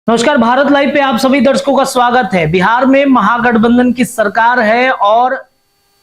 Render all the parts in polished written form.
नमस्कार, भारत लाइव पे आप सभी दर्शकों का स्वागत है। बिहार में महागठबंधन की सरकार है और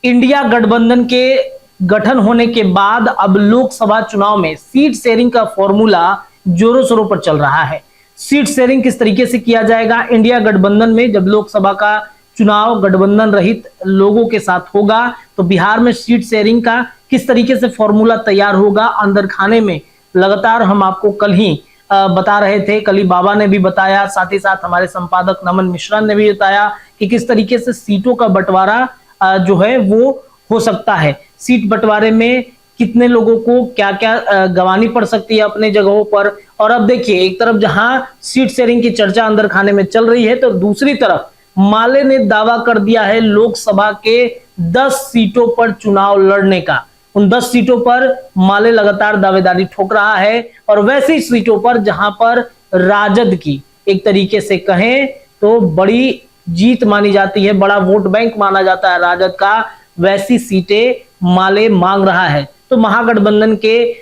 इंडिया गठबंधन के गठन होने के बाद अब लोकसभा चुनाव में सीट शेयरिंग का फॉर्मूला जोरों शोरों पर चल रहा है। सीट शेयरिंग किस तरीके से किया जाएगा इंडिया गठबंधन में, जब लोकसभा का चुनाव गठबंधन रहित लोगों के साथ होगा तो बिहार में सीट शेयरिंग का किस तरीके से फॉर्मूला तैयार होगा, अंदर खाने में लगातार हम आपको कल ही बता रहे थे। कली बाबा ने भी बताया, साथ ही साथ हमारे संपादक नमन मिश्रा ने भी बताया कि किस तरीके से सीटों का बंटवारा जो है वो हो सकता है। सीट बंटवारे में कितने लोगों को क्या क्या गंवानी पड़ सकती है अपने जगहों पर। और अब देखिए, एक तरफ जहां सीट शेयरिंग की चर्चा अंदर खाने में चल रही है तो दूसरी तरफ माले ने दावा कर दिया है लोकसभा के 10 सीटों पर चुनाव लड़ने का। उन 10 सीटों पर माले लगातार दावेदारी ठोक रहा है और वैसी सीटों पर जहां पर राजद की एक तरीके से कहें तो बड़ी जीत मानी जाती है, बड़ा वोट बैंक माना जाता है राजद का, वैसी सीटें माले मांग रहा है। तो महागठबंधन के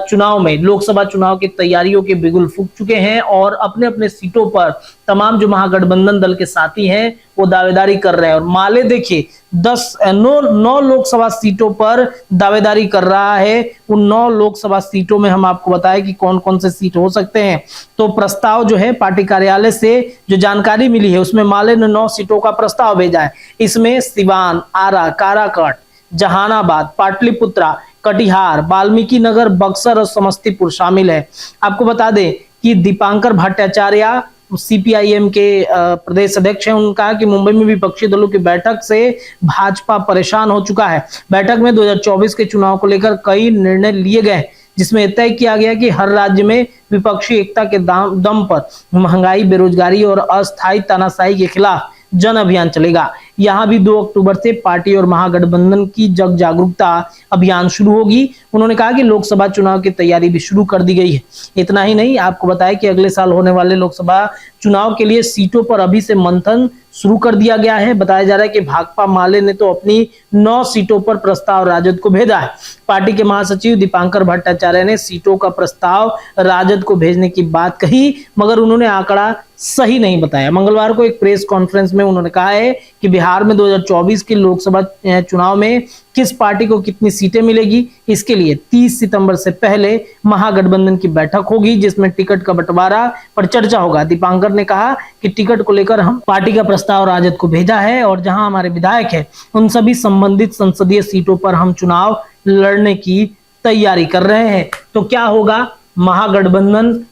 चुनाव में, लोकसभा चुनाव की तैयारियों के बिगुल फूंक चुके हैं और अपने अपने सीटों पर तमाम जो महागठबंधन दल के साथी हैं वो दावेदारी कर रहे हैं। और माले देखिए 9 लोकसभा सीटों पर दावेदारी कर रहा है। उन 9 लोकसभा सीटों में हम आपको बताएं कि कौन कौन से सीट हो सकते हैं। तो प्रस्ताव जो है पार्टी कार्यालय से जो जानकारी मिली है उसमें माले ने 9 सीटों का प्रस्ताव भेजा है। इसमें सिवान, आरा, काराकाट, जहानाबाद, पाटलिपुत्रा, कटिहार, वाल्मीकि नगर, बक्सर और समस्तीपुर शामिल है। आपको बता दें कि दीपांकर भट्टाचार्य सीपीआईएम के प्रदेश अध्यक्ष हैं। उन्होंने कहा कि मुंबई में विपक्षी दलों की बैठक से भाजपा परेशान हो चुका है। बैठक में 2024 के चुनाव को लेकर कई निर्णय लिए गए जिसमें तय किया गया कि हर राज्य में विपक्षी एकता के दम पर महंगाई, बेरोजगारी और अस्थायी तानाशाही के खिलाफ जन अभियान चलेगा। यहाँ भी 2 अक्टूबर से पार्टी और महागठबंधन की जग जागरूकता अभियान शुरू होगी। उन्होंने कहा कि लोकसभा चुनाव की तैयारी भी शुरू कर दी गई है। इतना ही नहीं, आपको बताया कि अगले साल होने वाले लोकसभा चुनाव के लिए सीटों पर अभी से मंथन शुरू कर दिया गया है। बताया जा रहा है कि भाकपा माले ने तो अपनी 9 सीटों पर प्रस्ताव राजद को भेजा है। पार्टी के महासचिव दीपांकर भट्टाचार्य ने सीटों का प्रस्ताव राजद को भेजने की बात कही, मगर उन्होंने आंकड़ा सही नहीं बताया। मंगलवार को एक प्रेस कॉन्फ्रेंस में उन्होंने कहा है कि बिहार में 2024 के लोकसभा चुनाव में किस पार्टी को कितनी सीटें मिलेगी, इसके लिए 30 सितंबर से पहले महागठबंधन की बैठक होगी जिसमें टिकट का बंटवारा पर चर्चा होगा। दीपांकर ने कहा कि टिकट को लेकर हम पार्टी का प्रस्ताव राजद को भेजा है और जहां हमारे विधायक है उन सभी संबंधित संसदीय सीटों पर हम चुनाव लड़ने की तैयारी कर रहे हैं। तो क्या होगा, महागठबंधन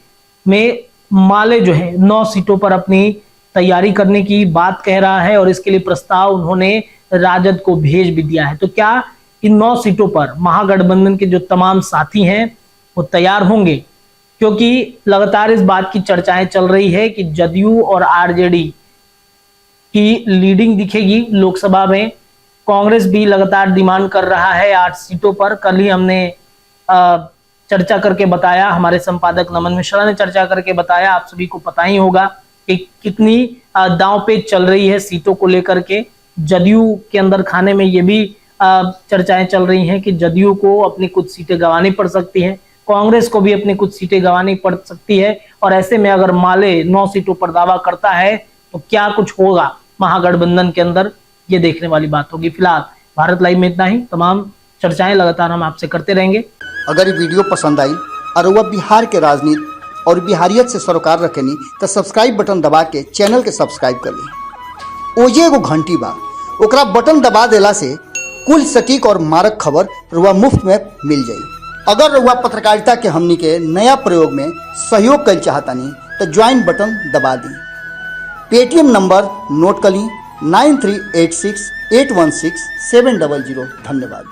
में माले जो है 9 सीटों पर अपनी तैयारी करने की बात कह रहा है और इसके लिए प्रस्ताव उन्होंने राजद को भेज भी दिया है। तो क्या इन 9 सीटों पर महागठबंधन के जो तमाम साथी हैं वो तैयार होंगे? क्योंकि लगातार इस बात की चर्चाएं चल रही है कि जदयू और आरजेडी की लीडिंग दिखेगी लोकसभा में। कांग्रेस भी लगातार डिमांड कर रहा है 8 सीटों पर। कल ही हमने चर्चा करके बताया, हमारे संपादक नमन मिश्रा ने चर्चा करके बताया, आप सभी को पता ही होगा कि कितनी दांव पे चल रही है सीटों को लेकर के। जदयू के अंदर खाने में ये भी चर्चाएं चल रही हैं कि जदयू को अपनी कुछ सीटें गंवानी पड़ सकती हैं, कांग्रेस को भी अपनी कुछ सीटें गंवानी पड़ सकती है। और ऐसे में अगर माले 9 सीटों पर दावा करता है तो क्या कुछ होगा महागठबंधन के अंदर, ये देखने वाली बात होगी। फिलहाल भारत लाइव में इतना ही। तमाम चर्चाएं लगातार हम आपसे करते रहेंगे। अगर ये वीडियो पसंद आई और वह बिहार के राजनीति और बिहारियत से सरोकार रखेनी तो सब्सक्राइब बटन दबा के चैनल के सब्सक्राइब कर ली। ओजे एगो घंटी बा, ओकरा बटन दबा देला से कुल सटीक और मारक खबर रुआ मुफ्त में मिल जाई। अगर रुआ पत्रकारिता के हमनी के नया प्रयोग में सहयोग कर चाहतानी तो ज्वाइन बटन दबा दी। पेटीएम नंबर नोट कर ली 9386816700। धन्यवाद।